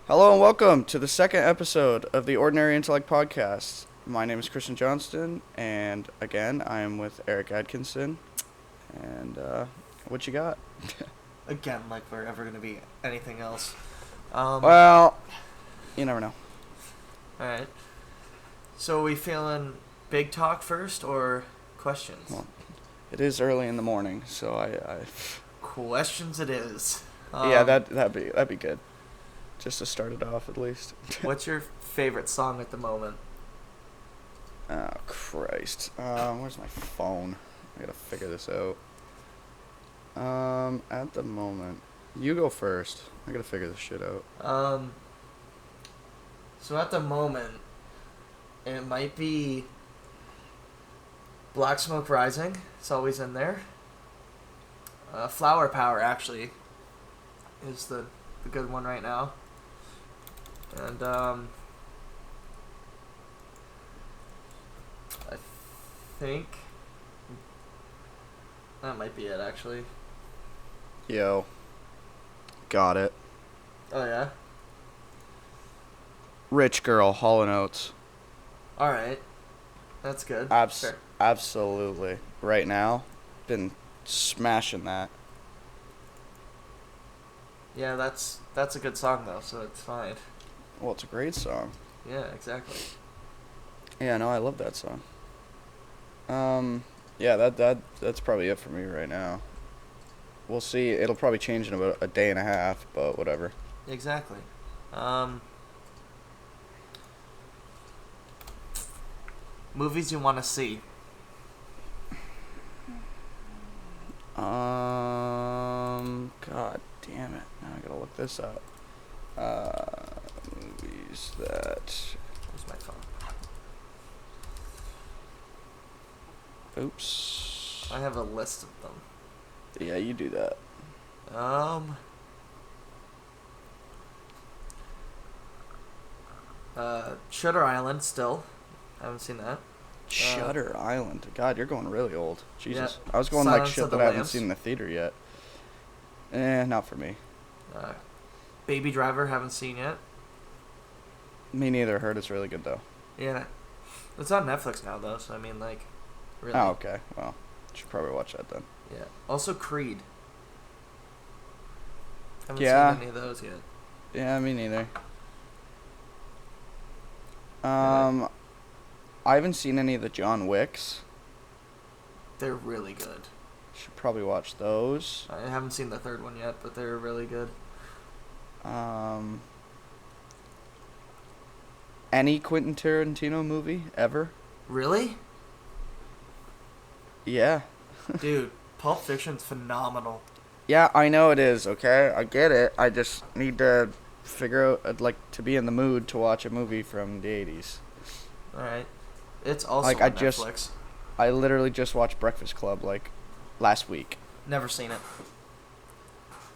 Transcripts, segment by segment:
Hello and welcome to the second episode of the Ordinary Intellect podcast. My name is Christian Johnston, and again, I am with Eric Atkinson. And what you got? Again, like we're ever going to be anything else. Well, you never know. Alright. So are we feeling big talk first or questions? Well, it is early in the morning, so I Questions it is. yeah, that'd be good. Just to start it off, at least. What's your favorite song at the moment? Oh, Christ. Where's my phone? I gotta figure this out. At the moment. You go first. I gotta figure this shit out. So at the moment, it might be Black Smoke Rising. It's always in there. Flower Power, actually, is the good one right now. And, I think that might be it, actually. Yo. Got it. Oh, yeah? Rich Girl, Hall & Oates. Alright. That's good. Fair. Absolutely. Right now, been smashing that. Yeah, that's a good song, though, so it's fine. Well, it's a great song. Yeah, exactly. Yeah, no, I love that song. Yeah, that's probably it for me right now. We'll see. It'll probably change in about a day and a half, but whatever. Exactly. Movies you want to see? God damn it. Now I gotta look this up. Movies that... Where's my phone? Oops. I have a list of them. Yeah, you do that. Shutter Island, still. I haven't seen that. Shutter Island. God, you're going really old. Jesus. Yeah. I was going Silence like shit of the that I haven't Lambs. seen in the theater yet. Not for me. Baby Driver, haven't seen yet. Me neither. Heard it's really good though. Yeah. It's on Netflix now, though, so I mean, like, really. Oh, okay. Well, should probably watch that then. Yeah. Also, Creed. Haven't Yeah. seen any of those yet. Yeah, me neither. Yeah. I haven't seen any of the John Wicks. They're really good. Should probably watch those. I haven't seen the third one yet, but they're really good. Any Quentin Tarantino movie ever? Really? Yeah. Dude, Pulp Fiction's phenomenal. Yeah, I know it is, okay? I get it. I just need to figure out, I'd like to be in the mood to watch a movie from the 80s. Alright. It's also Like, on Netflix. I literally just watched Breakfast Club, like, last week. Never seen it.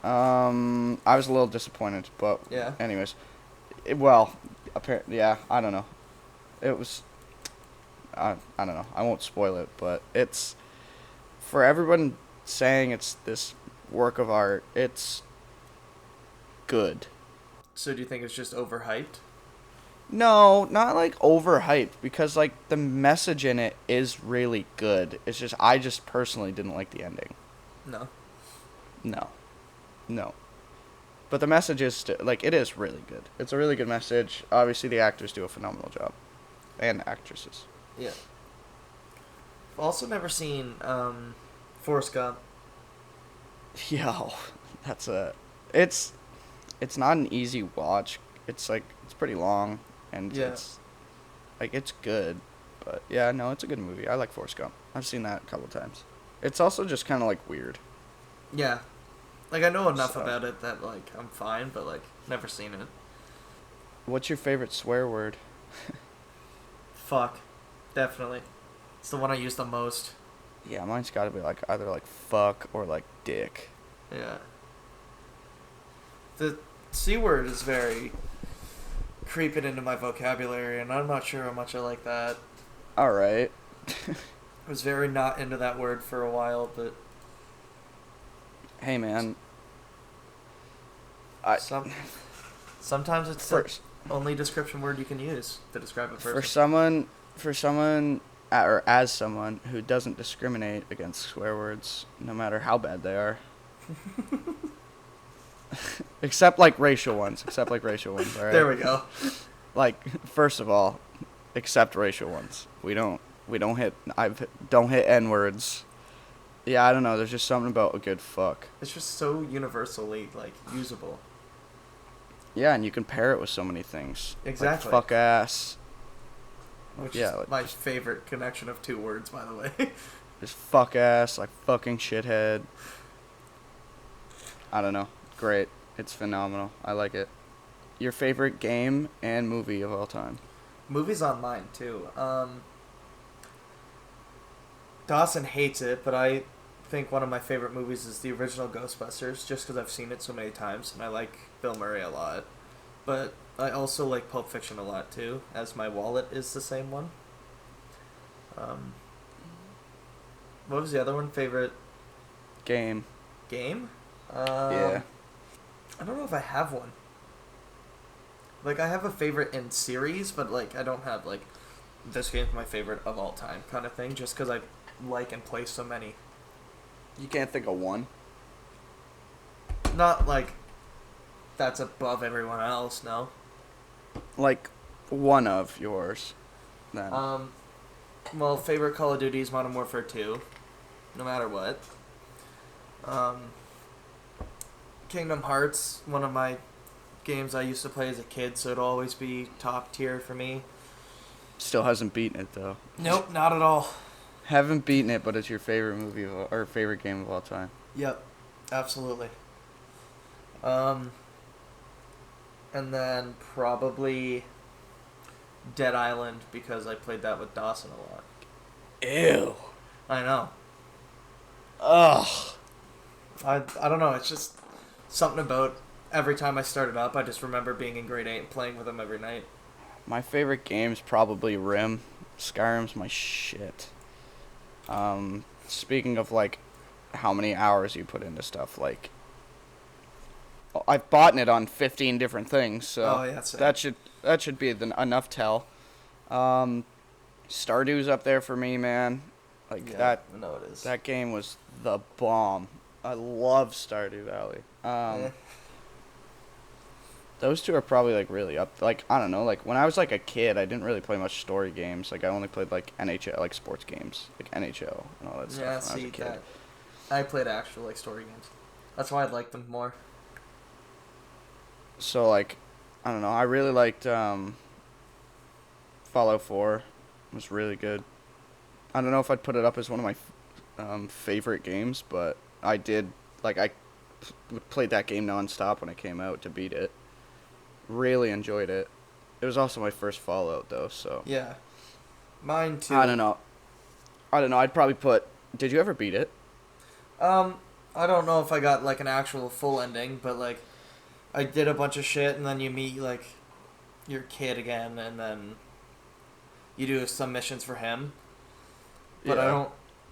I was a little disappointed, but Yeah. anyways. Apparently, yeah, I don't know. It was, I don't know. I won't spoil it, but it's, for everyone saying it's this work of art, it's good. So do you think it's just overhyped? No, not like overhyped, because like the message in it is really good. It's just I just personally didn't like the ending. No. No. But the message is like it is really good. It's a really good message. Obviously the actors do a phenomenal job. And actresses. Yeah. I've also never seen Forrest Gump. Yo, it's not an easy watch. It's like it's pretty long and Yeah. it's good. But yeah, no, it's a good movie. I like Forrest Gump. I've seen that a couple times. It's also just kind of like weird. Yeah. Like, I know enough So. about it that, like, I'm fine, but, like, never seen it. What's your favorite swear word? Fuck. Definitely. It's the one I use the most. Yeah, mine's got to be like either like fuck or like dick. Yeah. The C word is very creeping into my vocabulary, and I'm not sure how much I like that. All right. I was very not into that word for a while, but Hey man, some Sometimes it's the First, only description word you can use to describe a for person. someone, for someone, or as someone who doesn't discriminate against swear words, no matter how bad they are, except like racial ones, all There right. we go. Like, first of all, except racial ones. We don't hit don't hit N words. Yeah, I don't know. There's just something about a good fuck. It's just so universally like usable. Yeah, and you can pair it with so many things. Exactly. Like fuck ass. Which is Yeah, like my favorite connection of two words, by the way. just fuck ass, like fucking shithead. I don't know. Great. It's phenomenal. I like it. Your favorite game and movie of all time? Movies online too. Dawson hates it, but I think one of my favorite movies is the original Ghostbusters, just because I've seen it so many times, and I like Bill Murray a lot. But I also like Pulp Fiction a lot too, as my wallet is the same one. Um, what was the other one? Favorite Game. game? Yeah. I don't know if I have one. Like, I have a favorite in series, but like I don't have like this game's my favorite of all time kind of thing, just because I like and play so many. You can't think of one. Not like that's above everyone else, no. Like one of yours. Then. Well, favorite Call of Duty is Modern Warfare 2, no matter what. Kingdom Hearts, one of my games I used to play as a kid, so it'll always be top tier for me. Still hasn't beaten it though. Nope, not at all. Haven't beaten it, but it's your favorite movie or favorite game of all time. Yep, absolutely. And then probably Dead Island, because I played that with Dawson a lot. Ew. I know. Ugh. I don't know, it's just something about every time I started up, I just remember being in grade 8 and playing with him every night. My favorite game's probably Rim. Skyrim's my shit. Speaking of like how many hours you put into stuff, like I've bought it on 15 different things, so Oh, yeah, same. that should be enough tell. Stardew's up there for me, man. Like Yeah, I know it is. that game was the bomb. I love Stardew Valley. Eh. Those two are probably like really up. Like I don't know. Like when I was like a kid, I didn't really play much story games. Like I only played like NHL, like sports games, like NHL and all that stuff Yeah, when I was see a kid. that. I played actual like story games. That's why I liked them more. So like, I don't know. I really liked Fallout 4. It was really good. I don't know if I'd put it up as one of my favorite games, but I did. Like I played that game nonstop when it came out to beat it. Really enjoyed it. It was also my first Fallout though, so Yeah, mine too. I don't know. I'd probably put. Did you ever beat it? I don't know if I got like an actual full ending, but like I did a bunch of shit, and then you meet like your kid again, and then you do some missions for him. But I Yeah. don't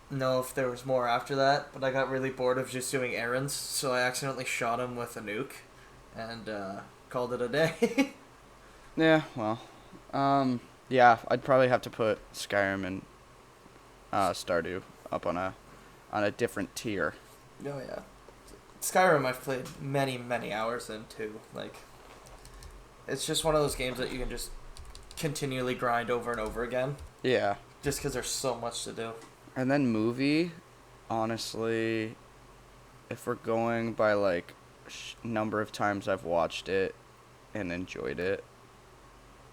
know if there was more after that. But I got really bored of just doing errands, so I accidentally shot him with a nuke, and called it a day. Yeah. Well. Yeah. I'd probably have to put Skyrim and Stardew up on a different tier. Oh yeah, Skyrim I've played many hours in too. Like, it's just one of those games that you can just continually grind over and over again, Yeah. just because there's so much to do. And then movie, honestly, if we're going by like number of times I've watched it and enjoyed it,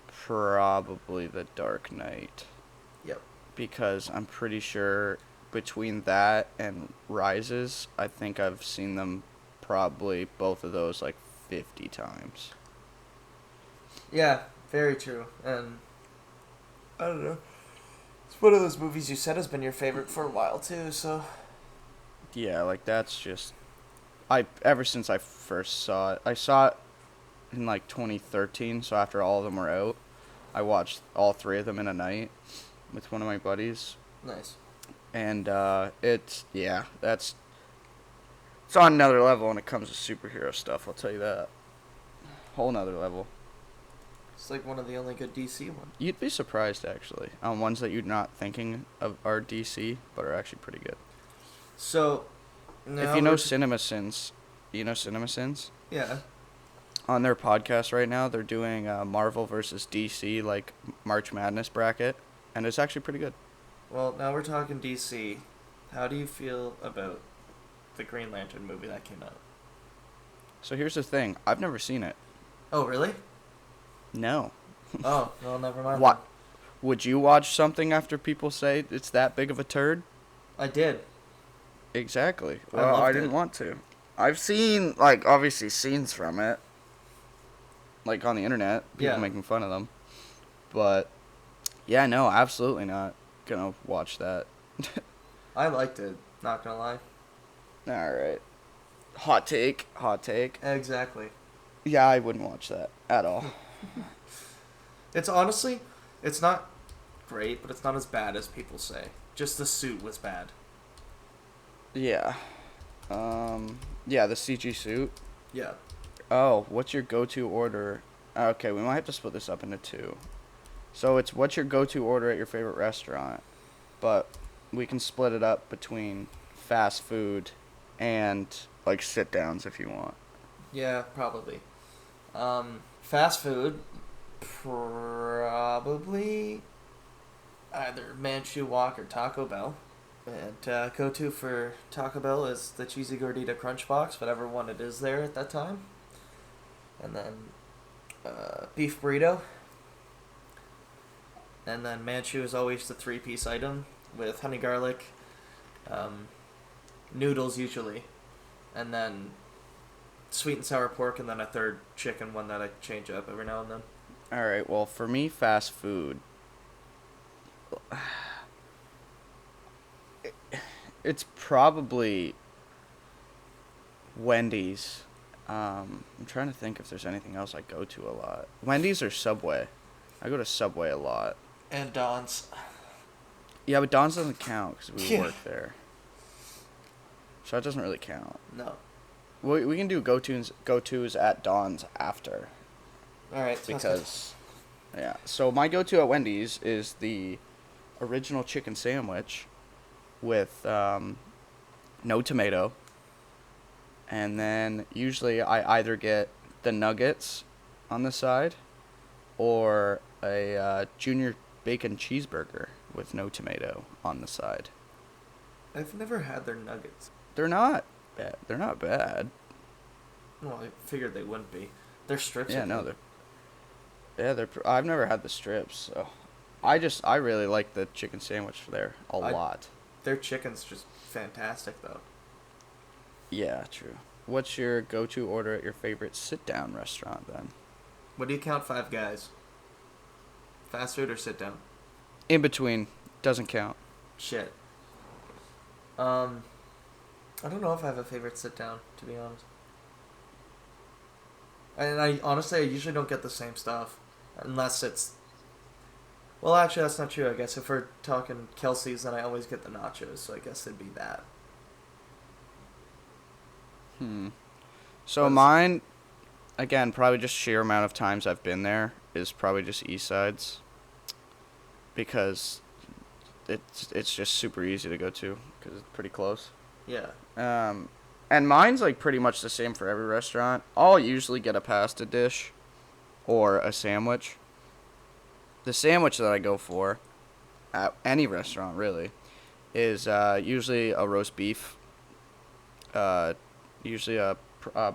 probably The Dark Knight. Yep. Because I'm pretty sure between that and Rises, I think I've seen them probably both of those like 50 times. Yeah, very true. And I don't know. It's one of those movies you said has been your favorite for a while too. So Yeah, like that's just ever since I first saw it. I saw it in like 2013, so after all of them were out, I watched all three of them in a night with one of my buddies. nice. And it's on another level when it comes to superhero stuff, I'll tell you that. whole nother level. It's like one of the only good DC ones. You'd be surprised actually on ones that you're not thinking of are DC, but are actually pretty good. So, If now you know we're CinemaSins, you know CinemaSins? yeah. On their podcast right now, they're doing Marvel versus DC like March Madness bracket, and it's actually pretty good. Well, now we're talking DC. How do you feel about the Green Lantern movie that came out? So here's the thing: I've never seen it. Oh, really? No. Oh, well, never mind. What? Would you watch something after people say it's that big of a turd? I did. Exactly. I Well, I loved didn't it. want to. I've seen like obviously scenes from it, like on the internet, people Yeah. making fun of them. But yeah, no, absolutely not gonna watch that. I liked it, not gonna lie. All right. Hot take. Hot take. Exactly. Yeah, I wouldn't watch that at all. It's honestly, it's not great, but it's not as bad as people say. Just the suit was bad. Yeah. Yeah, the CG suit. Yeah. Oh, what's your go-to order? Okay, we might have to split this up into two. So it's what's your go-to order at your favorite restaurant, but we can split it up between fast food and like sit-downs if you want. Yeah, probably. Fast food, probably either Manchu Wok or Taco Bell. And go-to for Taco Bell is the cheesy gordita crunch box, whatever one it is there at that time. And then beef burrito. And then Manchu is always the three-piece item with honey garlic, noodles usually, and then sweet and sour pork, and then a third chicken one that I change up every now and then. All right, well, for me, fast food, it's probably Wendy's. I'm trying to think if there's anything else I go to a lot. Wendy's or Subway. I go to Subway a lot. And Don's. Yeah, but Don's doesn't count because we Yeah. work there. So that doesn't really count. No. We can do go-tos at Don's after. Alright, Because, yeah. So my go-to at Wendy's is the original chicken sandwich with no tomato. And then usually I either get the nuggets on the side or a junior bacon cheeseburger with no tomato on the side. I've never had their nuggets. They're not bad. They're not bad. Well, I figured they wouldn't be. They're strips. Yeah, I no, think. I've never had the strips, so I really like the chicken sandwich there a lot. Their chicken's just fantastic, though. Yeah, true. What's your go-to order at your favorite sit-down restaurant then? What do you count Five Guys? Fast food or sit down? In between, doesn't count. Shit. I don't know if I have a favorite sit down, to be honest. And I honestly, I usually don't get the same stuff, unless it's. Well, actually, that's not true. I guess if we're talking Kelsey's, then I always get the nachos, so I guess it'd be that. So What's- mine, again, probably just sheer amount of times I've been there is probably just East Sides, because it's just super easy to go to because it's pretty close. Yeah. And mine's like pretty much the same for every restaurant. I'll usually get a pasta dish or a sandwich. The sandwich that I go for at any restaurant really is usually a roast beef. Usually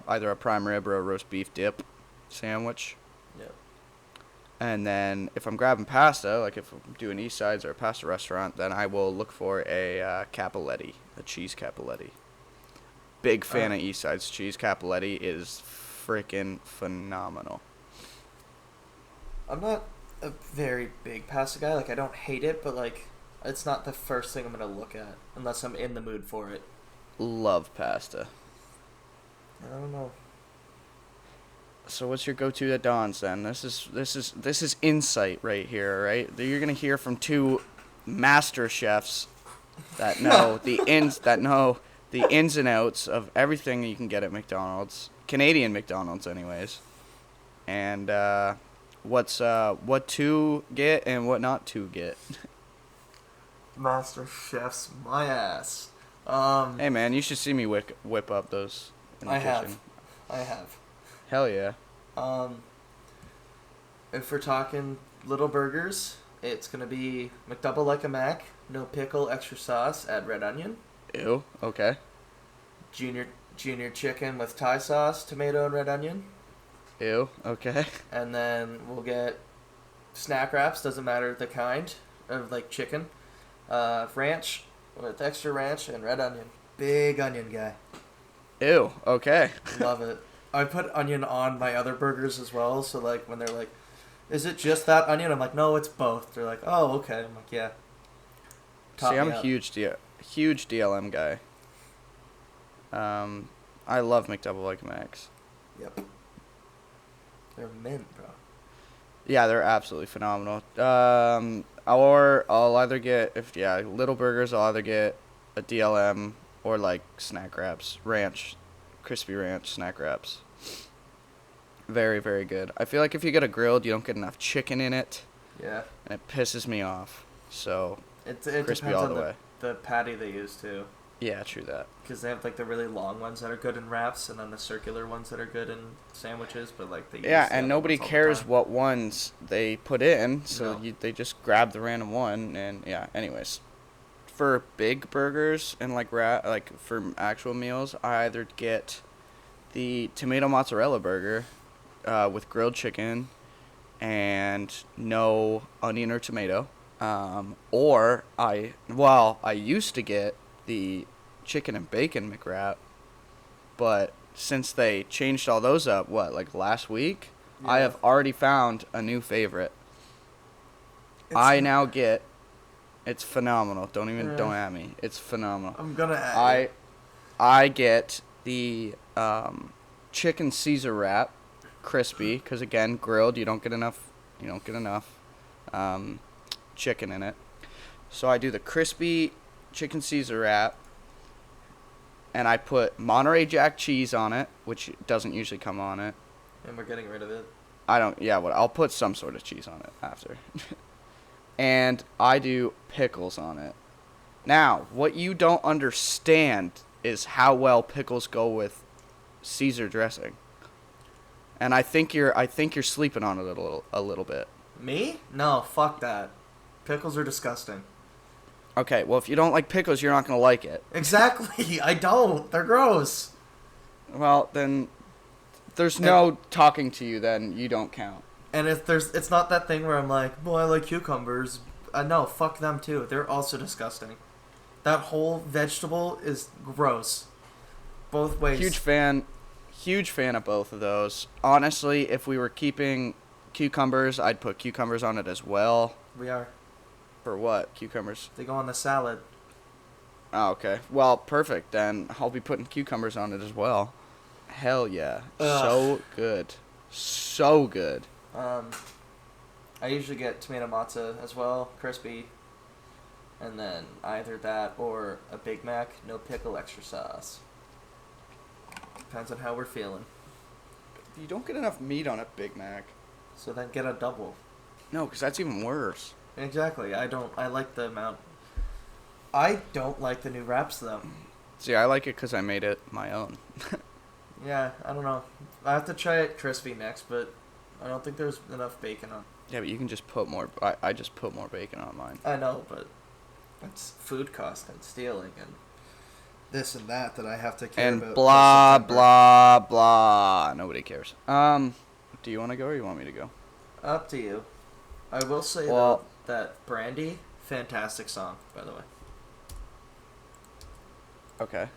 either a prime rib or a roast beef dip sandwich. Yeah. And then if I'm grabbing pasta, like if I'm doing East Sides or a pasta restaurant, then I will look for a cappelletti, a cheese cappelletti. Big fan of East Side's cheese. Cappelletti is freaking phenomenal. I'm not a very big pasta guy. Like, I don't hate it, but, like, it's not the first thing I'm going to look at unless I'm in the mood for it. Love pasta. I don't know. So what's your go-to at Don's then? This is insight right here, right? You're gonna hear from two master chefs that know the ins and outs of everything you can get at McDonald's, Canadian McDonald's, anyways. and what to get and what not to get. Master Chef's my ass. Hey man, you should see me whip up those in the I kitchen. have. I have. Hell yeah. Um, if we're talking little burgers, it's gonna be McDouble like a Mac, no pickle, extra sauce, add red onion. Ew. Okay. Junior Junior chicken with Thai sauce, tomato, and red onion. Ew. Okay. And then we'll get snack wraps, doesn't matter the kind of like chicken. Ranch with extra ranch and red onion. Big onion guy. Ew. Okay. Love it. I put onion on my other burgers as well, so like when they're like, "Is it just that onion?" I'm like, "No, it's both." They're like, "Oh, okay." I'm like, "Yeah." See, I'm Me a up. huge DLM guy. I love McDouble like Macs. Yep. They're mint, bro. Yeah, they're absolutely phenomenal. Or I'll either get little burgers. I'll either get a DLM or like snack wraps, ranch, crispy ranch snack wraps. Very very good. I feel like if you get a grilled, you don't get enough chicken in it, Yeah. and it pisses me off. So It crispy depends all on the way. the patty they use too, Yeah, true that. because they have like the really long ones that are good in wraps, and then the circular ones that are good in sandwiches. But like they use Yeah, the and other nobody ones all the cares time. what ones they put in, so No. they just grab the random one, and yeah. Anyways, for big burgers and like for actual meals, I either get the tomato mozzarella burger with grilled chicken and no onion or tomato, or I used to get the chicken and bacon McWrap, but since they changed all those up, like last week, I Yeah. have already found a new favorite. It's, I now get. It's phenomenal. uh, Don't at me. It's phenomenal. I'm gonna add I I get the chicken Caesar wrap, crispy, because again grilled. You don't get enough. You don't get enough chicken in it. So I do the crispy chicken Caesar wrap, and I put Monterey Jack cheese on it, which doesn't usually come on it. and we're getting rid of it. I don't. Yeah, I'll put some sort of cheese on it after. And I do pickles on it. Now, what you don't understand is how well pickles go with Caesar dressing. And I think you're sleeping on it a little bit. Me? No, fuck that. Pickles are disgusting. Okay, well if you don't like pickles, you're not gonna like it. Exactly. I don't. They're gross. Well, then there's no talking to you. Then you don't count. And it's not that thing where I'm like, well, I like cucumbers. No, fuck them too. They're also disgusting. That whole vegetable is gross. Both ways. Huge fan of both of those. Honestly, if we were keeping cucumbers, I'd put cucumbers on it as well. We are. For what? Cucumbers? They go on the salad. Oh, okay. Well, perfect. Then I'll be putting cucumbers on it as well. Hell yeah. Ugh. So good. So good. I usually get tomato mozza as well, crispy. And then either that or a Big Mac, no pickle, extra sauce. Depends on how we're feeling. You don't get enough meat on a Big Mac. So then get a double. No, because that's even worse. Exactly. I like the amount. I don't like the new wraps though. See, I like it because I made it my own. Yeah, I don't know. I have to try it crispy next, but I don't think there's enough bacon on. Yeah, but you can just put more. I just put more bacon on mine. I know, but it's food cost and stealing and this and that I have to care And about. blah, till September. blah, blah. Nobody cares. Do you want to go or you want me to go? Up to you. I will say Well- though that Brandy, fantastic song, by the way. Okay.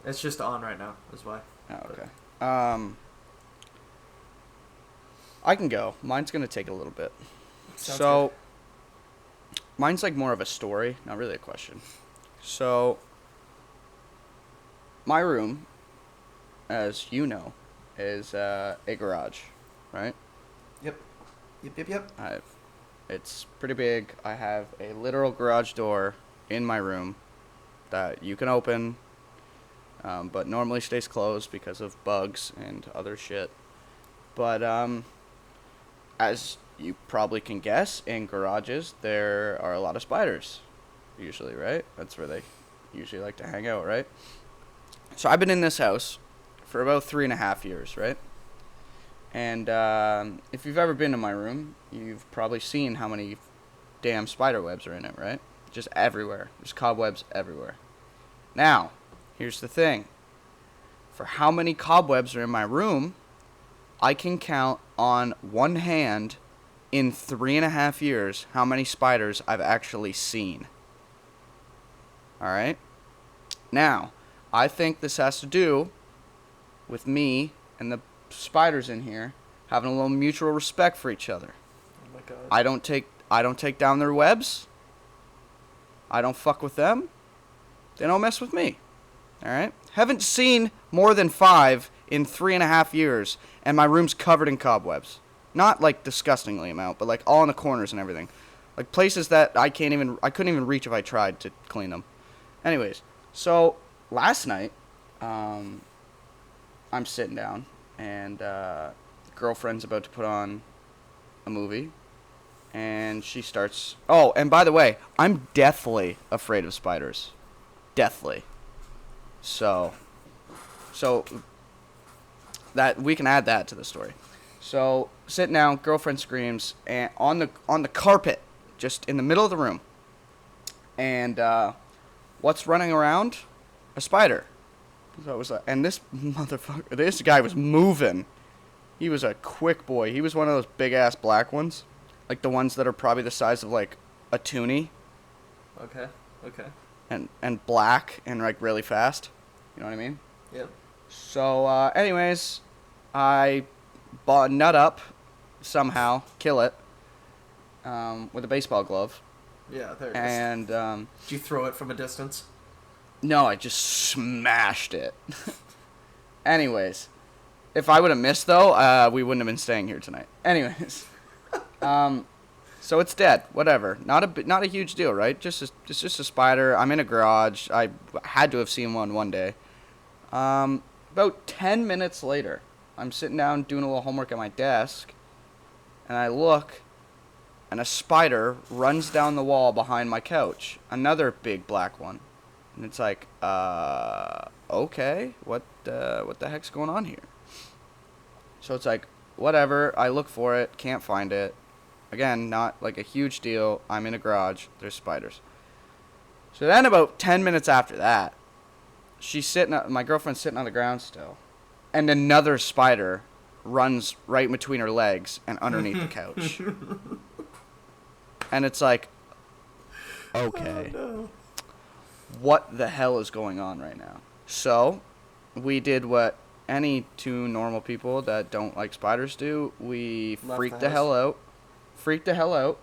It's just on right now, is why. Oh, okay. I can go. Mine's gonna take a little bit. Sounds So, mine's like more of a story, not really a question. So, my room, as you know, is a garage, right? Yep. Yep. It's pretty big. I have a literal garage door in my room that you can open, but normally stays closed because of bugs and other shit. But as you probably can guess, in garages there are a lot of spiders, usually, right? That's where they usually like to hang out, right? So I've been in this house for about 3.5 years, right? And if you've ever been to my room, you've probably seen how many damn spider webs are in it, right? Just everywhere. There's cobwebs everywhere. Now, here's the thing. For how many cobwebs are in my room, I can count on one hand in 3.5 years how many spiders I've actually seen. Alright? Now, I think this has to do with me and the spiders in here having a little mutual respect for each other. Oh my god. I don't take down their webs. I don't fuck with them. They don't mess with me. Alright? Haven't seen more than 5 in 3.5 years, and my room's covered in cobwebs. Not like disgustingly amount, but like all in the corners and everything. Like places that I couldn't even reach if I tried to clean them. Anyways, so last night, I'm sitting down, and girlfriend's about to put on a movie, and she starts. Oh, and by the way, I'm deathly afraid of spiders. Deathly. So that we can add that to the story. So sitting down, girlfriend screams, and on the carpet, just in the middle of the room, and what's running around? A spider. So it was and this guy was moving. He was a quick boy. He was one of those big ass black ones, like the ones that are probably the size of like a toonie. Okay. And black and like really fast. You know what I mean? Yep. So, anyways, I nut up somehow, kill it, with a baseball glove. Yeah, there it is. And Did you throw it from a distance? no, I just smashed it. Anyways, if I would have missed though, we wouldn't have been staying here tonight. Anyways, so it's dead. Whatever. Not a huge deal, right? It's just a spider. I'm in a garage. I had to have seen one day. About 10 minutes later, I'm sitting down doing a little homework at my desk, and I look, and a spider runs down the wall behind my couch. Another big black one. And it's like, okay, what the heck's going on here? So it's like, whatever, I look for it, can't find it. Again, not like a huge deal. I'm in a garage, there's spiders. So then about 10 minutes after that, my girlfriend's sitting on the ground still, and another spider runs right in between her legs and underneath the couch. And it's like, okay. Oh, no. What the hell is going on right now? So, we did what any two normal people that don't like spiders do. We freaked the hell out.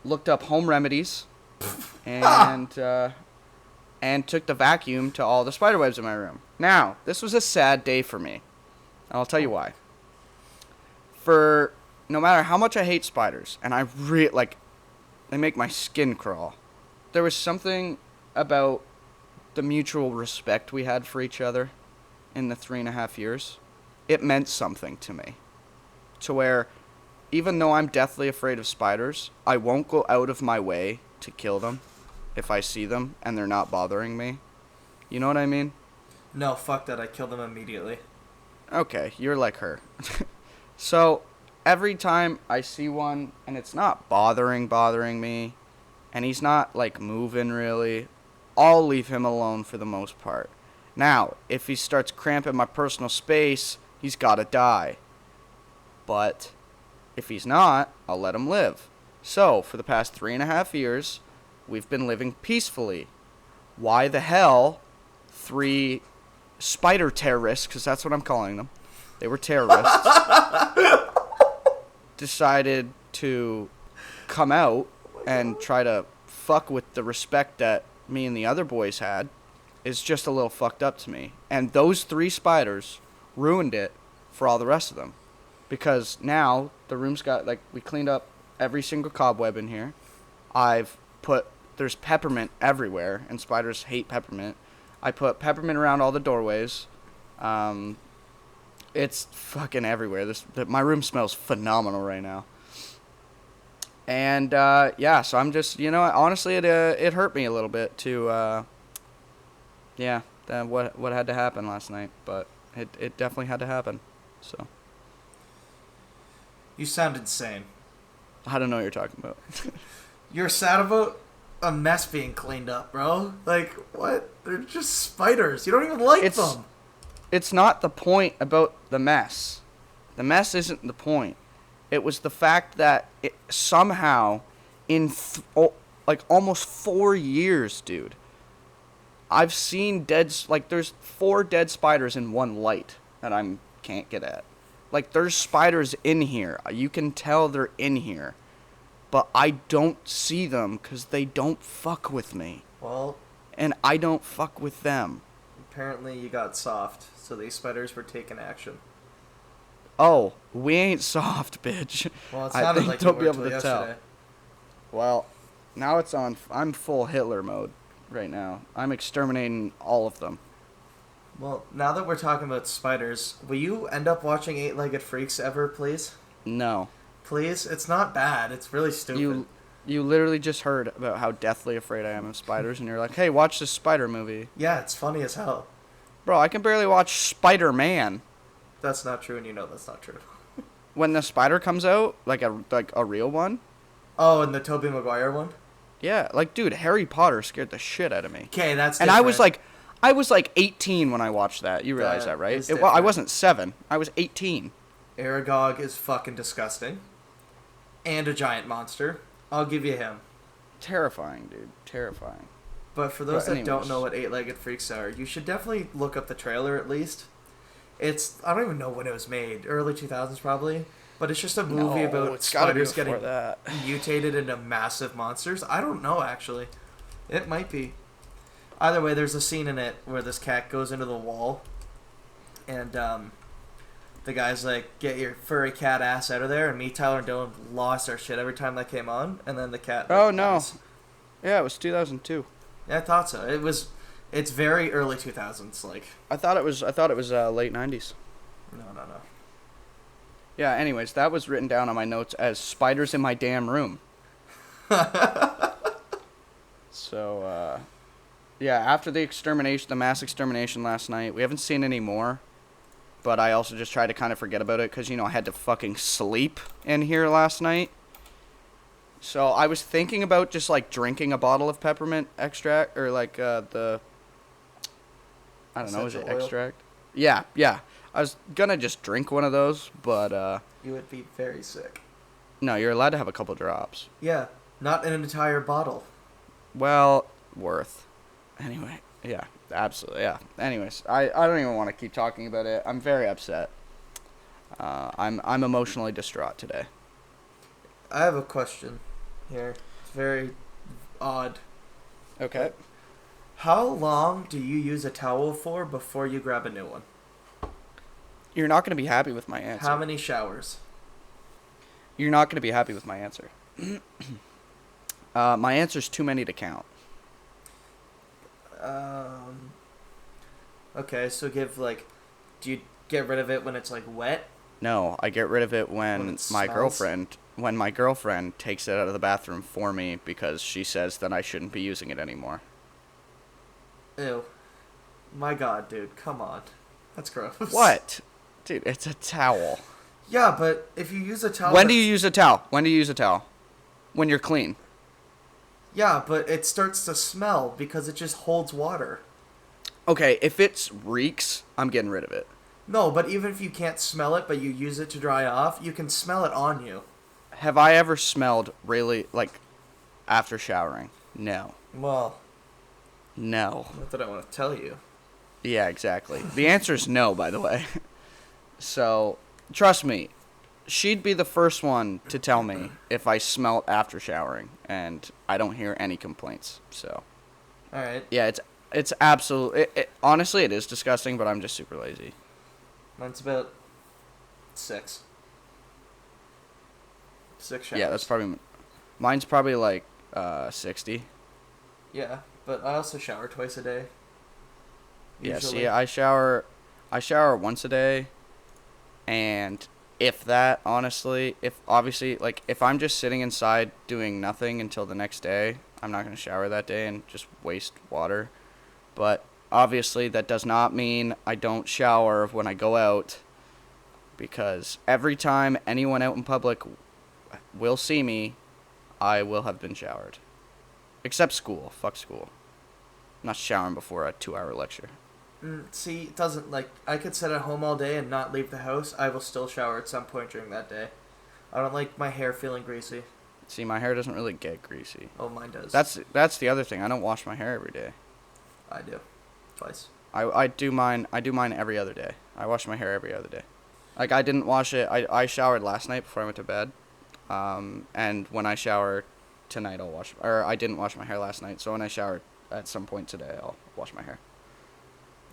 Looked up home remedies. And took the vacuum to all the spider webs in my room. Now, this was a sad day for me. I'll tell you why. For no matter how much I hate spiders, and they make my skin crawl. There was something about the mutual respect we had for each other in the 3.5 years. It meant something to me. To where, even though I'm deathly afraid of spiders, I won't go out of my way to kill them if I see them and they're not bothering me. You know what I mean? No, fuck that. I killed them immediately. Okay, you're like her. So, every time I see one and it's not bothering me, and he's not, like, moving really, I'll leave him alone for the most part. Now, if he starts cramping my personal space, he's gotta die. But if he's not, I'll let him live. So, for the past 3.5 years, we've been living peacefully. Why the hell 3 spider terrorists, because that's what I'm calling them, they were terrorists, decided to come out and try to fuck with the respect that me and the other boys had is just a little fucked up to me. And those 3 spiders ruined it for all the rest of them. Because now the room's got, like, we cleaned up every single cobweb in here. There's peppermint everywhere, and spiders hate peppermint. I put peppermint around all the doorways. It's fucking everywhere. My room smells phenomenal right now. And yeah, so I'm just, honestly, it hurt me a little bit to, yeah, what had to happen last night, but it definitely had to happen. So You sound insane. I don't know what you're talking about. You're sad about a mess being cleaned up, bro. Like, what? They're just spiders. You don't even like It's them. it's not the point about the mess. The mess isn't the point. It was the fact that it somehow like almost 4 years, dude. I've seen there's 4 dead spiders in one light that I can't get at. Like there's spiders in here. You can tell they're in here. But I don't see them cuz they don't fuck with me Well, and I don't fuck with them. apparently you got soft, so these spiders were taking action. Oh, we ain't soft, bitch. Well, it I sounded think like you they'll were be able till to yesterday. tell. Well, now it's on. I'm full Hitler mode right now. I'm exterminating all of them. Well, now that we're talking about spiders, will you end up watching Eight-Legged Freaks ever, please? No. Please? It's not bad. It's really stupid. You literally just heard about how deathly afraid I am of spiders, and you're like, hey, watch this spider movie. Yeah, it's funny as hell. Bro, I can barely watch Spider-Man. That's not true, and you know that's not true. When the spider comes out, like a real one. Oh, and the Tobey Maguire one? Yeah, like, dude, Harry Potter scared the shit out of me. Okay, that's And different. I was like 18 when I watched that. You realize that, right? is Well, I different. wasn't 7. I was 18. Aragog is fucking disgusting. And a giant monster. I'll give you him. Terrifying, dude. Terrifying. But for those But that don't anyways. know what Eight-Legged Freaks are, you should definitely look up the trailer at least. I don't even know when it was made. Early 2000s probably. But it's just a movie No, about it's gotta be spiders before getting that. mutated into massive monsters. I don't know, actually. It might be. Either way, there's a scene in it where this cat goes into the wall. And the guy's like, get your furry cat ass out of there. And me, Tyler, and Dylan lost our shit every time that came on. And then the cat... Oh, no. dies. Yeah, it was 2002. Yeah, I thought so. It's very early 2000s, like... I thought it was late 90s. No. Yeah, anyways, that was written down on my notes as spiders in my damn room. So, yeah, after the mass extermination last night, we haven't seen any more. But I also just tried to kind of forget about it because, I had to fucking sleep in here last night. So I was thinking about just, like, drinking a bottle of peppermint extract, or, like, I don't know, is it Essential oil? extract? Yeah. I was gonna just drink one of those, but, You would be very sick. no, you're allowed to have a couple drops. Yeah, not an entire bottle. Well, worth. Anyway, yeah, absolutely, yeah. Anyways, I don't even want to keep talking about it. I'm very upset. I'm emotionally distraught today. I have a question here. It's very odd. Okay. How long do you use a towel for before you grab a new one? You're not gonna be happy with my answer. How many showers? You're not gonna be happy with my answer. My answer's too many to count. Okay, so do you get rid of it when it's like wet? No, I get rid of it When when it my smells? girlfriend takes it out of the bathroom for me because she says that I shouldn't be using it anymore. Ew. My god, dude, come on. That's gross. What? Dude, it's a towel. Yeah, but if you use a towel... When do you use a towel? When you're clean. Yeah, but it starts to smell because it just holds water. Okay, if it reeks, I'm getting rid of it. No, but even if you can't smell it, but you use it to dry off, you can smell it on you. Have I ever smelled really, like, after showering? No. Well, No. not that I want to tell you. Yeah, exactly. The answer is no, by the way. So, trust me, she'd be the first one to tell me if I smell after showering, and I don't hear any complaints. So, Alright, yeah, it's absolutely... honestly, it is disgusting, but I'm just super lazy. mine's about 6. 6 showers. Yeah, that's probably... Mine's probably, like, 60. Yeah, but I also shower twice a day. Yeah, Usually. see, I shower once a day, And if that, honestly, if obviously, like, if I'm just sitting inside doing nothing until the next day, I'm not going to shower that day and just waste water. But obviously, that does not mean I don't shower when I go out, because every time anyone out in public will see me, I will have been showered. Except school. Fuck school. I'm not showering before a 2-hour lecture. See, it doesn't, like, I could sit at home all day and not leave the house. I will still shower at some point during that day. I don't like my hair feeling greasy. See, my hair doesn't really get greasy. Oh, mine does. That's the other thing. I don't wash my hair every day. I do. Twice. I do mine every other day. I wash my hair every other day. Like, I didn't wash it. I showered last night before I went to bed. And when I shower tonight, I didn't wash my hair last night, so when I shower at some point today, I'll wash my hair.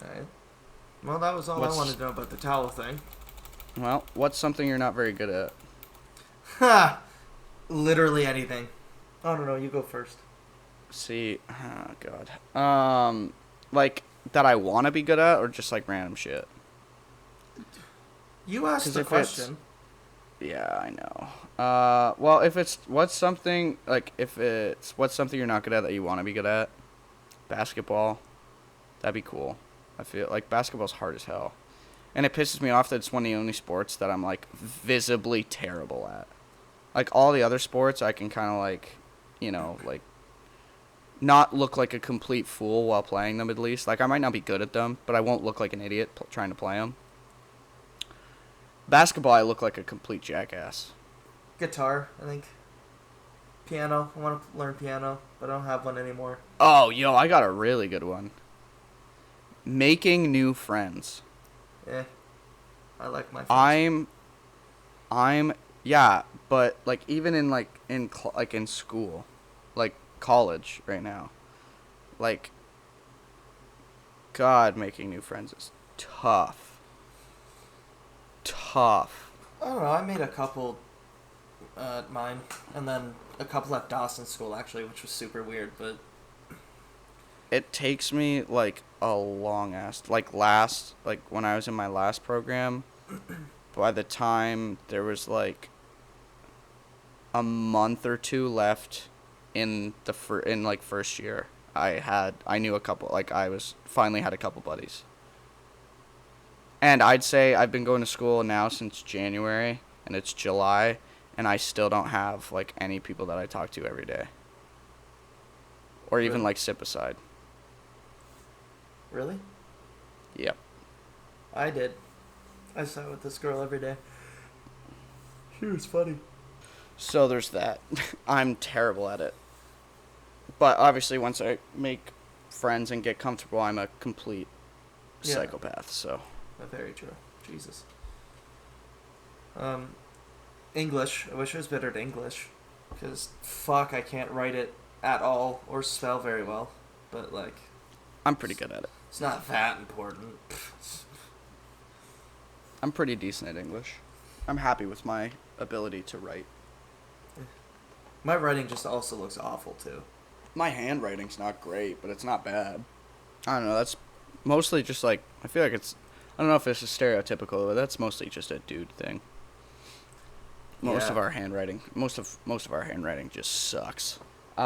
Alright. Well, that was all I wanted to know about the towel thing. Well, what's something you're not very good at? Ha! Literally anything. I don't know, you go first. See, oh god. Like, that I want to be good at, or just, like, random shit? You asked the question. Yeah, I know. Well, if it's, what's something you're not good at that you want to be good at? Basketball. That'd be cool. I feel like basketball's hard as hell. And it pisses me off that it's one of the only sports that I'm, like, visibly terrible at. Like, all the other sports, I can kind of, like, you know, like, not look like a complete fool while playing them, at least. Like, I might not be good at them, but I won't look like an idiot trying to play them. Basketball, I look like a complete jackass. Guitar, I think. Piano. I want to learn piano, but I don't have one anymore. Oh, yo, I got a really good one. Making new friends. Yeah. I like my friends. Yeah, but, like, even in, like, in school, like, college right now, like, God, making new friends is tough. Tough. I don't know, I made a couple at mine, and then a couple at Dawson School, actually, which was super weird, but... It takes me, like, a long ass, like, when I was in my last program, by the time there was, like, a month or two left in first year, I knew a couple, like, finally had a couple buddies. And I'd say I've been going to school now since January, and it's July, and I still don't have, like, any people that I talk to every day. Or even, Really? like, sit beside. Really? Yep. I did. I sat with this girl every day. She was funny. So there's that. I'm terrible at it. But obviously once I make friends and get comfortable, I'm a complete psychopath, so... Very true. Jesus. English. I wish I was better at English. Because, fuck, I can't write it at all or spell very well. But, like... I'm pretty good at it. It's not that important. I'm pretty decent at English. I'm happy with my ability to write. My writing just also looks awful, too. My handwriting's not great, but it's not bad. I don't know, that's mostly just, like... I feel like it's... I don't know if this is stereotypical, but that's mostly just a dude thing. Most of our handwriting just sucks. Do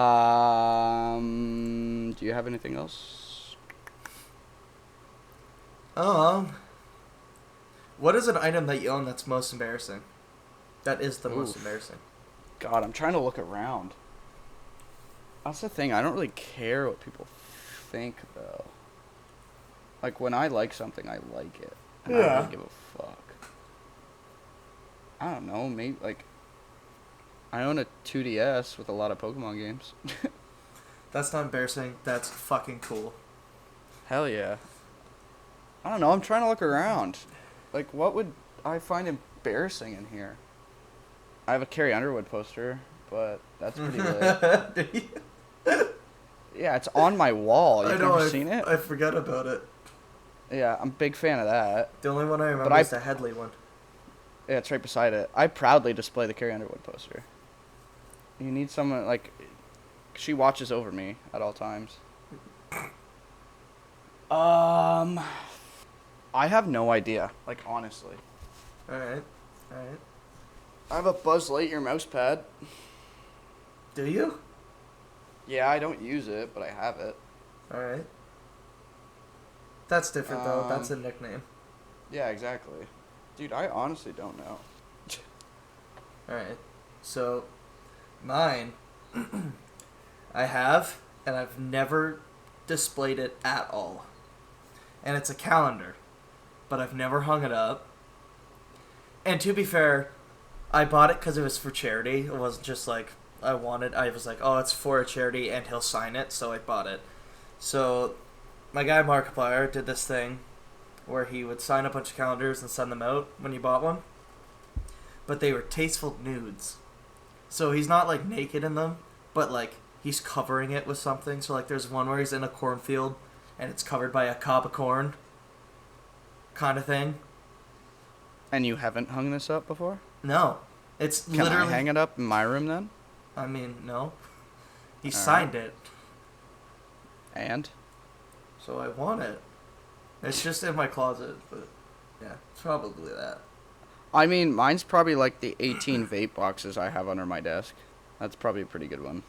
you have anything else? What is an item that you own that's most embarrassing? That is the most embarrassing. God, I'm trying to look around. That's the thing. I don't really care what people think, though. Like, when I like something, I like it. And I don't really give a fuck. I don't know, maybe, like... I own a 2DS with a lot of Pokemon games. That's not embarrassing. That's fucking cool. Hell yeah. I don't know, I'm trying to look around. Like, what would I find embarrassing in here? I have a Carrie Underwood poster, but that's pretty lit. Yeah, it's on my wall. You've never seen it? I forgot about it. Yeah, I'm a big fan of that. The only one I remember is the Headley one. Yeah, it's right beside it. I proudly display the Carrie Underwood poster. You need someone, like... She watches over me at all times. I have no idea. Like, honestly. All right. All right. I have a Buzz Lightyear mouse pad. Do you? Yeah, I don't use it, but I have it. All right. That's different though. That's Um, a nickname. yeah, exactly. Dude, I honestly don't know. All right. So, mine, I have, and I've never displayed it at all. And it's a calendar, but I've never hung it up. And to be fair, I bought it because it was for charity. It wasn't just like I was like, oh, it's for a charity, and he'll sign it, so I bought it. So, my guy Markiplier did this thing where he would sign a bunch of calendars and send them out when you bought one. But they were tasteful nudes. So he's not like naked in them, but like he's covering it with something. So like there's one where he's in a cornfield and it's covered by a cob of corn kind of thing. And you haven't hung this up before? No. It's Can literally I hang it up in my room then? I mean, no. He All signed it. And? So I want it. It's just in my closet, but yeah, it's probably that. I mean, mine's probably like the 18 vape boxes I have under my desk. That's probably a pretty good one.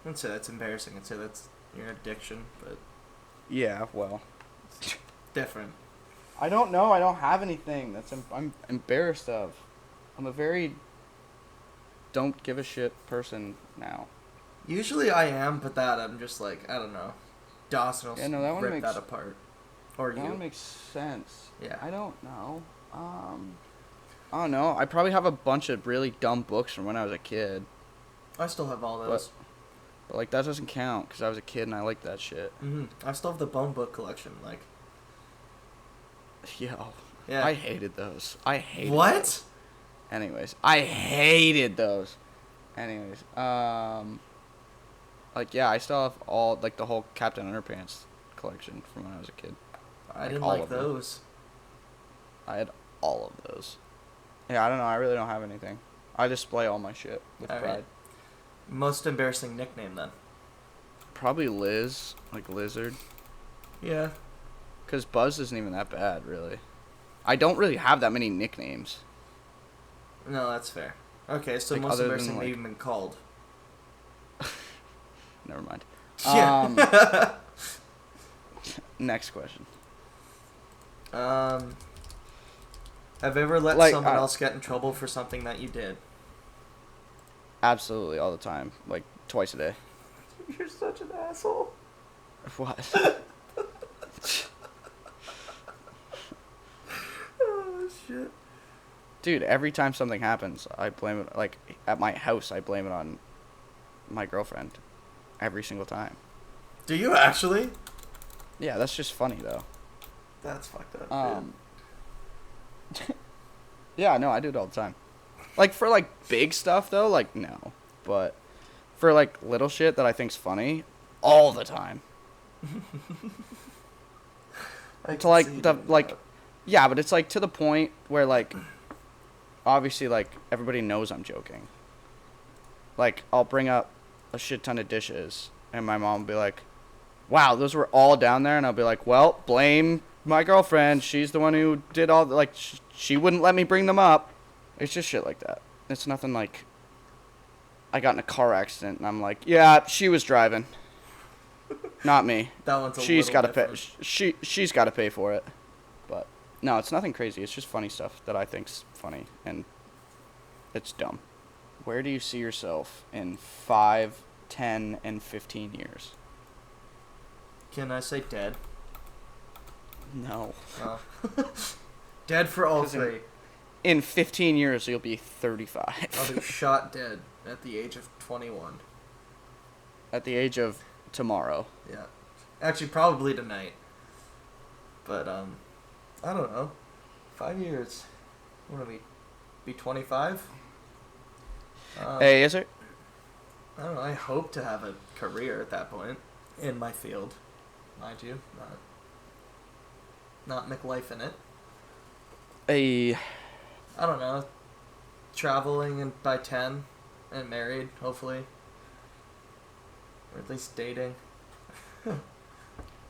I'd say that's embarrassing. I'd say that's your addiction, but Yeah, well. different. I don't know. I don't have anything I'm embarrassed of. I'm a very don't give a shit person now. Usually I am, but that I'm just like, I don't know. Dawson will Yeah, no, that one rip makes that apart. Or that you. one makes sense. Yeah. I don't know. I don't know. I probably have a bunch of really dumb books from when I was a kid. I still have all those. But like that doesn't count because I was a kid and I liked that shit. I still have the Bone Book collection. Like, Yo, yeah. I hated those. I hated What? those. Anyways, I hated those. Anyways, like yeah, I still have all like the whole Captain Underpants collection from when I was a kid. I didn't all like of them. those. I had all of those. Yeah, I don't know. I really don't have anything. I display all my shit with All right. pride. Most embarrassing nickname then? Probably Liz, like Lizard, Yeah. because Buzz isn't even that bad, really. I don't really have that many nicknames. No, that's fair. Okay, so Like, most other than, embarrassing like- name been called. Never mind. Yeah. Next question. Have you ever let Like, someone else get in trouble for something that you did? Absolutely, all the time. Like, twice a day. You're such an asshole. What? Oh, shit. Dude, every time something happens, I blame it, like, at my house, I blame it on my girlfriend. Every single time. Do you actually? Yeah, that's just funny, though. That's fucked up. Yeah, no, I do it all the time. Like, for, like, big stuff, though, like, no. But for, like, little shit that I think's funny, all the time. To, like, the, like, yeah, but it's, like, to the point where, like, obviously, like, everybody knows I'm joking. Like, I'll bring up a shit ton of dishes, and my mom will be like, wow, those were all down there, and I'll be like, well, blame my girlfriend. She's the one who did all the, like, she wouldn't let me bring them up. It's just shit like that. It's nothing like I got in a car accident, and I'm like, yeah, she was driving. Not me. That one's a She's little got to pay. different. She's got to pay for it. But no, it's nothing crazy. It's just funny stuff that I think's funny, and it's dumb. Where do you see yourself in 5, 10, and 15 years? Can I say dead? No. Oh. Dead for all 'Cause in- three. In 15 years, you'll be 35. I'll be shot dead at the age of 21. At the age of tomorrow. Yeah. Actually, probably tonight. But, I don't know. 5 years. What are we? Be 25? Hey, is it? I don't know. I hope to have a career at that point. In my field. Mind you. Not McLife in it. Hey. I don't know. Traveling and by 10 and married, hopefully. Or at least dating.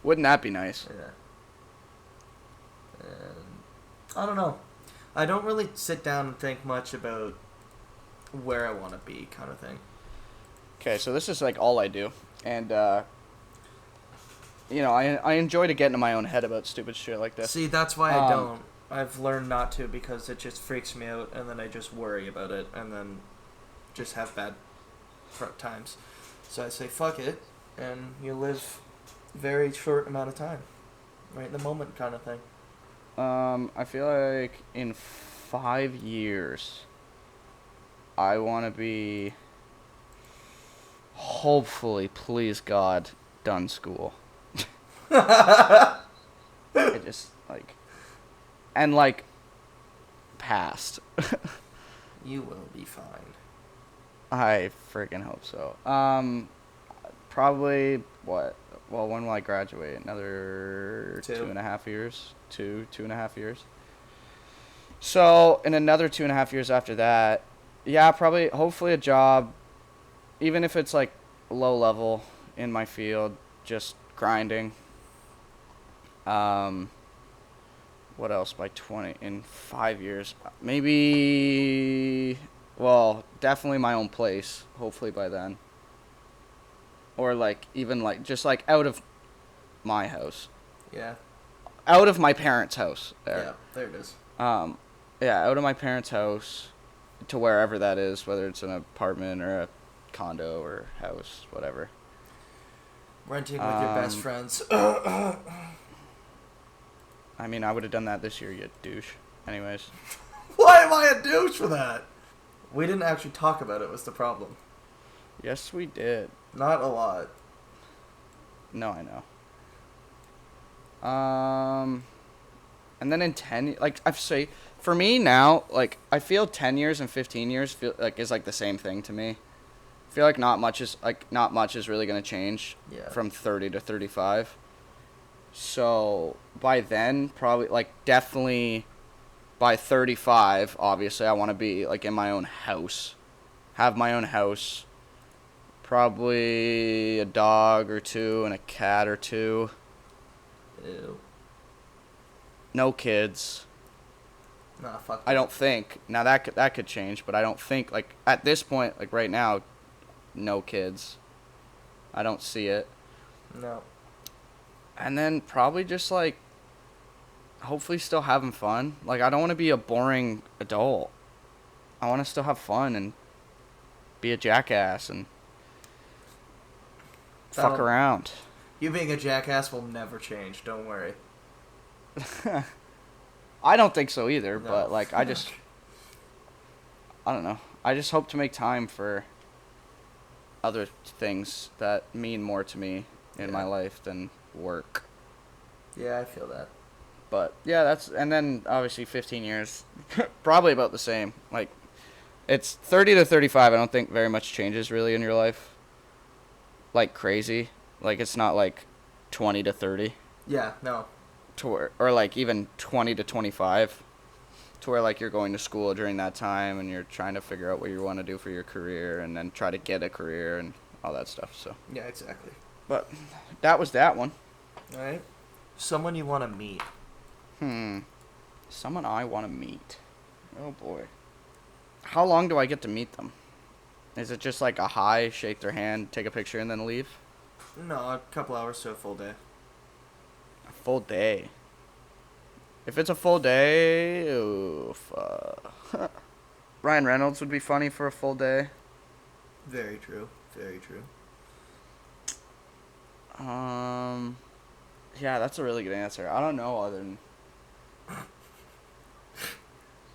Wouldn't that be nice? Yeah. And I don't know. I don't really sit down and think much about where I want to be, kind of thing. Okay, so this is like all I do, and I enjoy to get into my own head about stupid shit like this. See, that's why I Um, don't. I've learned not to because it just freaks me out, and then I just worry about it, and then just have bad times. So I say, fuck it, and you live very short amount of time, right in the moment, kind of thing. I feel like in 5 years, I want to be, hopefully, please God, done school. I just like, and like, passed. You will be fine. I freaking hope so. Probably what? Well, when will I graduate? Another 2.5 years. 2.5 years. So in another 2.5 years after that, yeah, probably hopefully a job, even if it's like low level in my field, just grinding. Um, what else by 20 in 5 years? Maybe, well, definitely my own place. Hopefully by then, or like even like just like out of my house, Yeah. out of my parents' house. There. Yeah. There it is. Um, yeah, out of my parents' house to wherever that is, whether it's an apartment or a condo or house, whatever. Renting with your best Um, friends. I mean, I would have done that this year, you douche. Anyways, Why am I a douche for that? We didn't actually talk about it. Was the problem? yes, we did. Not a lot. No, I know. And then in 10, like I've say, for me now, like I feel 10 years and 15 years feel like is like the same thing to me. I feel like not much is really gonna change Yeah. from 30 to 35. So by then, probably like definitely by 35, obviously I want to be like in my own house, have my own house, probably a dog or two and a cat or two. Ew. No kids. Nah, fuck. I don't think. Now that could change, but I don't think like at this point, like right now, no kids. I don't see it. No. And then probably just like hopefully still having fun. Like I don't want to be a boring adult. I want to still have fun and be a jackass and fuck That'll- around. You being a jackass will never change. Don't worry. I don't think so either, No. but like I don't know. I just hope to make time for other things that mean more to me in my Yeah. life than work. Yeah, I feel that. But yeah, and then obviously 15 years, probably about the same. Like it's 30 to 35. I don't think very much changes really in your life. Like crazy. Like it's not like 20 to 30 Yeah. No. or like even 20 to 25 to where like you're going to school during that time and you're trying to figure out what you want to do for your career and then try to get a career and all that stuff. So, Yeah. Exactly. but that was that one. All right. Someone you want to meet. Someone I want to meet. Oh boy. How long do I get to meet them? Is it just like a hi, shake their hand, take a picture, and then leave? No, a couple hours to a full day. A full day. If it's a full day, oof. Ryan Reynolds would be funny for a full day. Very true. Very true. Yeah, that's a really good answer. I don't know other than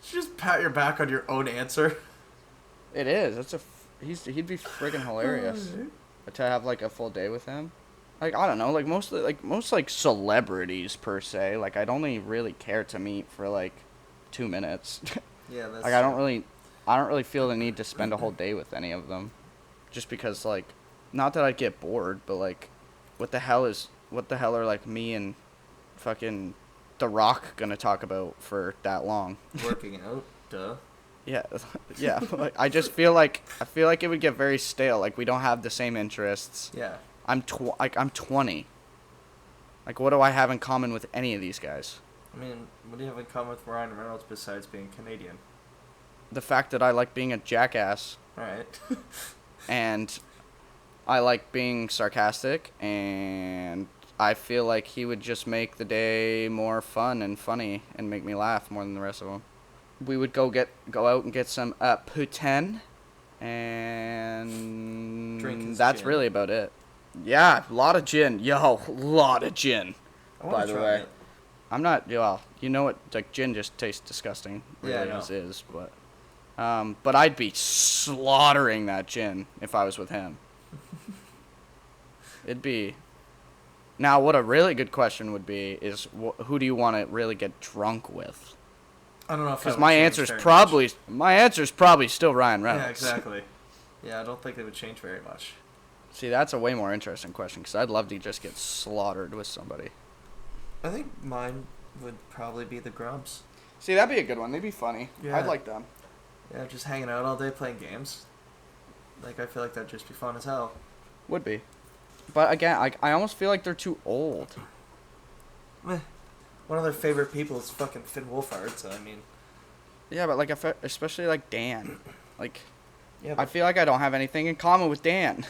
Just pat your back on your own answer. it is. He'd be friggin' hilarious to have like a full day with him. Like I don't know, like most like celebrities per se. Like I'd only really care to meet for like 2 minutes. Yeah, that's Like I don't really feel the need to spend a whole day with any of them, just because like, not that I'd get bored, but like, what the hell are like me and fucking The Rock gonna talk about for that long? working out. Duh. Yeah, yeah. Like, I feel like it would get very stale. Like we don't have the same interests. Yeah. I'm 20. Like what do I have in common with any of these guys? I mean, what do you have in common with Ryan Reynolds besides being Canadian? The fact that I like being a jackass Alright. and I like being sarcastic, and I feel like he would just make the day more fun and funny and make me laugh more than the rest of them. We would go out and get some poutine, Drink and his that's gin. really about it. Yeah, a lot of gin. Yo, lot of gin. I want By to the try way, it. I'm not. Well, you know what? Like gin just tastes disgusting, Yeah, I really know. as is. But I'd be slaughtering that gin if I was with him. It'd be. Now, what a really good question would be is who do you want to really get drunk with? I don't know if that Because would my change answer's very probably still Ryan much. Reynolds. Yeah, exactly. Yeah, I don't think it would change very much. See, that's a way more interesting question because I'd love to just get slaughtered with somebody. I think mine would probably be the Grubs. See, that'd be a good one. They'd be funny. Yeah. I'd like them. Yeah, just hanging out all day playing games. Like, I feel like that'd just be fun as hell. Would be. But again, I almost feel like they're too old. Meh. One of their favorite people is fucking Finn Wolfhard, so I mean... Yeah, but like especially like Dan. Like, Yeah, I feel like I don't have anything in common with Dan.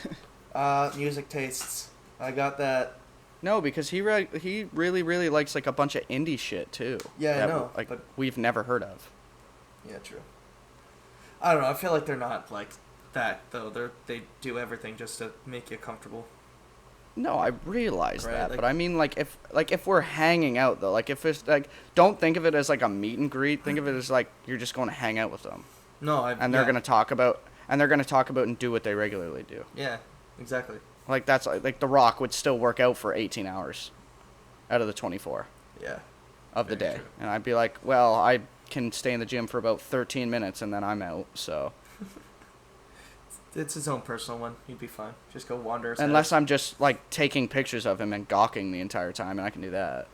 music tastes. I got that. No, because he really likes like a bunch of indie shit too. Yeah, I that, know, Like but- we've never heard of. Yeah, true. I don't know, I feel like they're not like that, though. They do everything just to make you comfortable. No, I realize Right, that, like- but I mean if we're hanging out though, like if it's like don't think of it as like a meet and greet. Think of it as like you're just going to hang out with them, No, and they're gonna talk about and do what they regularly do. Yeah, exactly. Like that's like The Rock would still work out for 18 hours out of the 24 Yeah. of the Very day, true. and I'd be like, well, I can stay in the gym for about 13 minutes and then I'm out. So It's his own personal one. He'd be fine. Just go wander his unless house. I'm just like taking pictures of him and gawking the entire time, and I can do that.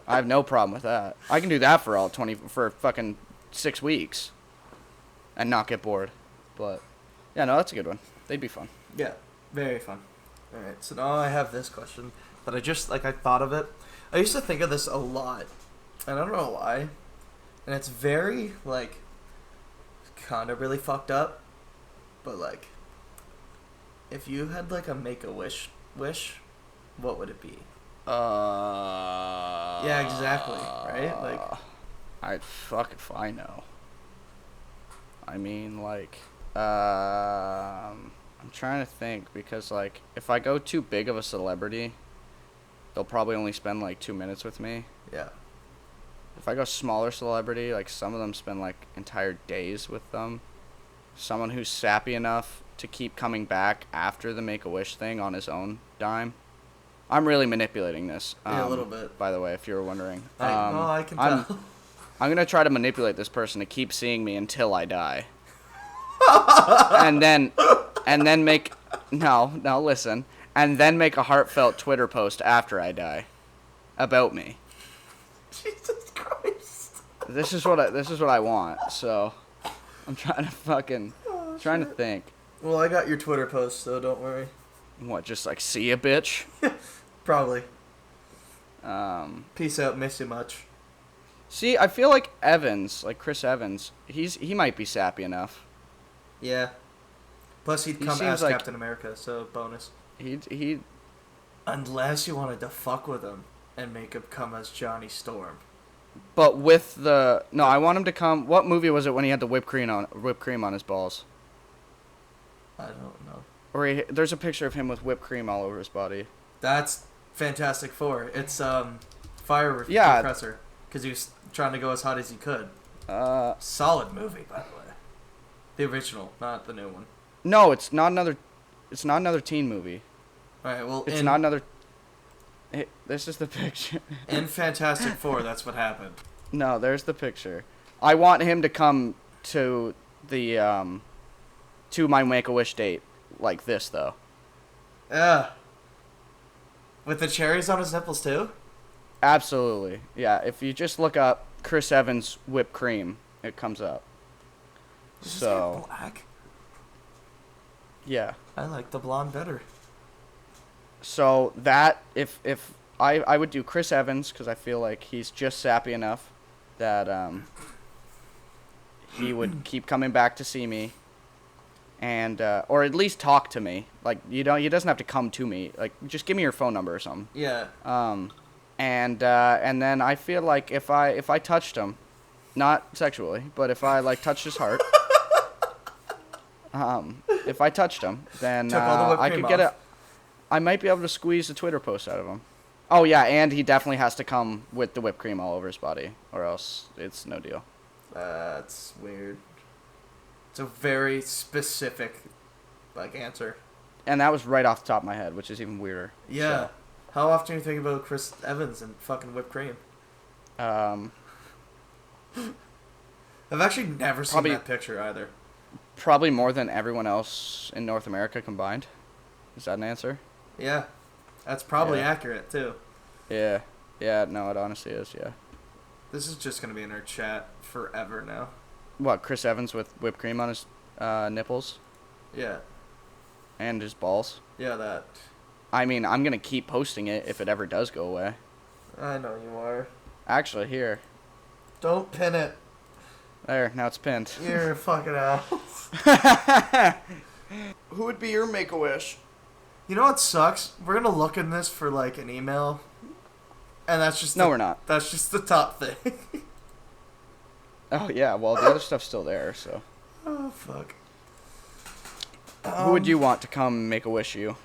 I have no problem with that. I can do that for fucking 6 weeks and not get bored. But yeah, no, that's a good one. They'd be fun. Yeah, very fun. Alright, so now I have this question that I just, like, I thought of it. I used to think of this a lot, and I don't know why. And it's very, like, kind of really fucked up. But, like, if you had, like, a Make-A-Wish wish, what would it be? Yeah, exactly, right? Like, I'd fuck if I know. I mean, like, I'm trying to think because, like, if I go too big of a celebrity, they'll probably only spend like 2 minutes with me. yeah. If I go smaller celebrity, like some of them spend like entire days with them. Someone who's sappy enough to keep coming back after the Make-A-Wish thing on his own dime. I'm really manipulating this. Yeah, a little bit. By the way, if you were wondering. I can I'm, tell. I'm gonna try to manipulate this person to keep seeing me until I die. and then make listen. And then make a heartfelt Twitter post after I die about me. Jesus Christ. This is what I want. So I'm trying to think. Well, I got your Twitter post, so don't worry. What, just like see a bitch? Probably. Um, Peace out, miss you much. see, I feel like Evans, like Chris Evans, he might be sappy enough. Yeah. Plus, he'd He come seems as like- Captain America, so bonus. He Unless you wanted to fuck with him and make him come as Johnny Storm. but with the no, I want him to come. What movie was it when he had the whipped cream on his balls? I don't know. Or there's a picture of him with whipped cream all over his body. That's Fantastic Four. It's Fire Yeah. Repressor, because he was trying to go as hot as he could. Uh, Solid movie, by the way. The original, not the new one. no, it's not another teen movie. All right, well, It's not another. This is the picture. in Fantastic Four, that's what happened. No, there's the picture. I want him to come to the to my Make-A-Wish date like this though. Yeah. With the cherries on his nipples too? Absolutely. Yeah, if you just look up Chris Evans whipped cream, it comes up. Is this So, guy black? yeah. I like the blonde better. So that if I would do Chris Evans because I feel like he's just sappy enough that he would keep coming back to see me, and or at least talk to me. Like he doesn't have to come to me. Like just give me your phone number or something. Yeah. And then I feel like if I touched him, not sexually, but if I like touched his heart, if I touched him, then Took all the whipped I cream could get off. I might be able to squeeze a Twitter post out of him. Oh yeah, and he definitely has to come with the whipped cream all over his body, or else it's no deal. That's weird. It's a very specific, like, answer. And that was right off the top of my head, which is even weirder. Yeah. How often are you thinking about Chris Evans and fucking whipped cream? So, I've actually never seen Probably- that picture either. probably more than everyone else in North America combined. Is that an answer? Yeah. That's probably Yeah. accurate, too. Yeah. Yeah, no, it honestly is, yeah. This is just going to be in our chat forever now. What, Chris Evans with whipped cream on his nipples Yeah. and his balls? Yeah, that. I mean, I'm going to keep posting it if it ever does go away. I know you are. Actually, here. Don't pin it. There, now it's pinned. You're a fucking ass. Who would be your Make-A-Wish? You know what sucks? We're going to look in this for, like, an email. And that's just No, we're not. That's just the top thing. Oh, yeah, well, the other stuff's still there, so. Oh, fuck. Who would you want to come Make-A-Wish you?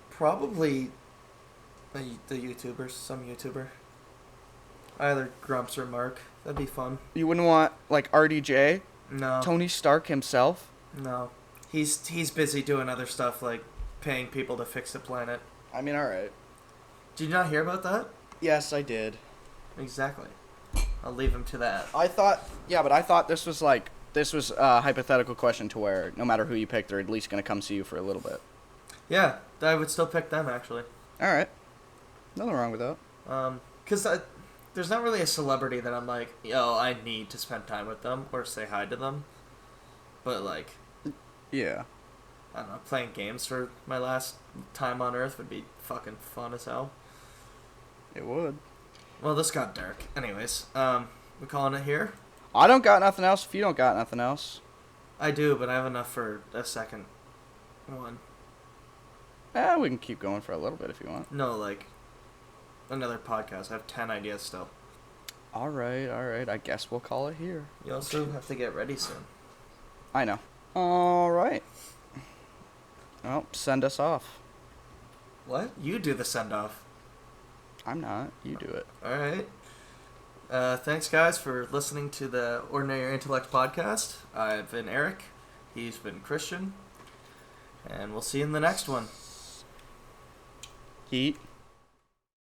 Probably the YouTubers, some YouTuber. Either Grumps or Mark. That'd be fun. You wouldn't want, like, RDJ? No. Tony Stark himself? No. He's busy doing other stuff like paying people to fix the planet. I mean, alright. Did you not hear about that? Yes, I did. Exactly. I'll leave him to that. I thought this was a hypothetical question to where no matter who you pick, they're at least going to come see you for a little bit. Yeah, I would still pick them actually. Alright. Nothing wrong with that. Because there's not really a celebrity that I'm like, yo, I need to spend time with them or say hi to them. But like, Yeah. I don't know, playing games for my last time on Earth would be fucking fun as hell. It would. Well, this got dark. Anyways, we calling it here? I don't got nothing else if you don't got nothing else. I do, but I have enough for a second one. We can keep going for a little bit if you want. No, like, another podcast. I have 10 ideas still. Alright. I guess we'll call it here. You also have to get ready soon. I know. Alright. Well, send us off. What? You do the send-off. I'm not. You do it. Alright. Thanks, guys, for listening to the Ordinary Intellect podcast. I've been Eric. He's been Christian. And we'll see you in the next one. Heat.